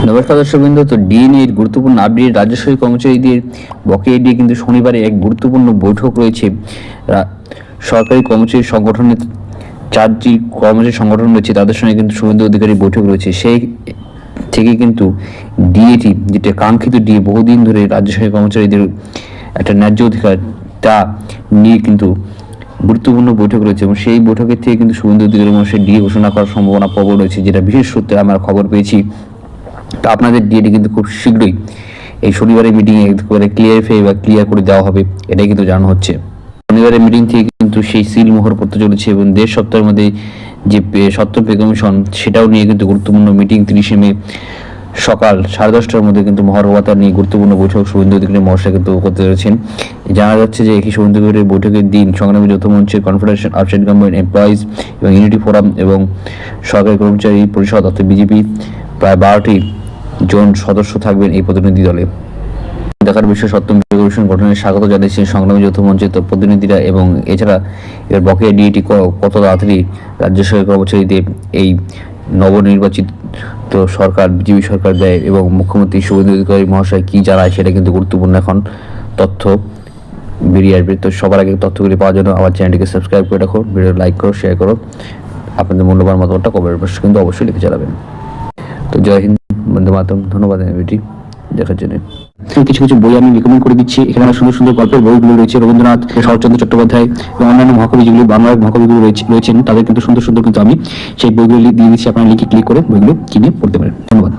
নমস্কার দর্শকবৃন্দ, তো ডিএনএ এর গুরুত্বপূর্ণ আপডেট। রাজ্য সরকারি কর্মচারীদের বকেয়া দিয়ে কিন্তু শনিবারে এক গুরুত্বপূর্ণ বৈঠক রয়েছে। সরকারি কর্মচারী সংগঠনের 4টি কর্মচারী সংগঠন রয়েছে, তাদের সঙ্গে কিন্তু শুভেন্দু অধিকারী বৈঠক রয়েছে। সেই থেকে কিন্তু ডিএটি, যেটা কাঙ্ক্ষিত ডিএ, বহুদিন ধরে রাজ্য সরকারি কর্মচারীদের একটা ন্যায্য অধিকার, তা নিয়ে কিন্তু গুরুত্বপূর্ণ বৈঠক রয়েছে। এবং সেই বৈঠকের থেকে কিন্তু শুভেন্দু অধিকারী মহাশয় ডিএ ঘোষণা করার সম্ভাবনা প্রবল রয়েছে, যেটা বিশেষ সূত্রে আমরা খবর পেয়েছি। তো আপনাদের ডিএটি কিন্তু খুব শীঘ্রই এই শনিবারের মিটিংয়ে ক্লিয়ার করে দেওয়া হবে, এটাই কিন্তু জানানো হচ্ছে। শনিবারের মিটিং থেকে কিন্তু সেই সিল মোহর পড়তে চলেছে এবং 1.5 সপ্তাহের মধ্যে যে সত্তর পে কমিশন, সেটাও নিয়ে কিন্তু গুরুত্বপূর্ণ মিটিং 30 মে সকাল 10:30টার মধ্যে কিন্তু মহার্ঘভাতা নিয়ে গুরুত্বপূর্ণ বৈঠক শুভেন্দু অধিকারী মহাশয় কিন্তু করতে চলেছেন। জানা যাচ্ছে যে একই শুভেন্দু অধিকারীর বৈঠকের দিন সংগ্রামী যৌথ মঞ্চের confederation of state government employees এবং ইউনিটি ফোরাম এবং সরকারি কর্মচারী পরিষদ অর্থাৎ বিজেপি প্রায় 12টি জন সদস্য থাকবেন এই প্রতিনিধি দলে। দেখার বিষয়, সপ্তম পে কমিশন গঠনের স্বাগত জানিয়েছেন সংগ্রামী যৌথ মঞ্চের প্রতিনিধিরা। এবং এছাড়া এর বকেয়া ডিএটি কত তাড়াতাড়ি রাজ্য সরকারি কর্মচারীদের এই নবনির্বাচিত সরকার, বিজেপি সরকার দেয় এবং মুখ্যমন্ত্রী শুভেন্দু অধিকারী মহাশয় কি জানায়, সেটা কিন্তু গুরুত্বপূর্ণ এখন তথ্য বেরিয়ে আসবে। তো সবার আগে তথ্যগুলি পাওয়ার জন্য আমার চ্যানেলটিকে সাবস্ক্রাইব করে রাখো, ভিডিও লাইক করো, শেয়ার করো, আপনাদের মূল্যবান মতামতটা কমেন্ট বক্সে কিন্তু অবশ্যই লিখে চালাবেন। তো জয় হিন্দ, বন্দে মাতরম। ধন্যবাদ ভিডিওটি দেখার জন্য। কিছু কিছু বই আমি রিকমেন্ড করে দিচ্ছি। এখানে আমার সুন্দর সুন্দর গল্পের বইগুলো রয়েছে। রবীন্দ্রনাথ, শরৎচন্দ্র চট্টোপাধ্যায় এবং অন্যান্য মহাকবি যেগুলো বাংলার মহাকবিগুলো রয়েছেন, তাদের কিন্তু সুন্দর সুন্দর কিন্তু আমি সেই বইগুলো দিয়ে দিচ্ছি। আপনারা লিঙ্কে ক্লিক করে বইগুলো কিনে পড়তে পারেন। ধন্যবাদ।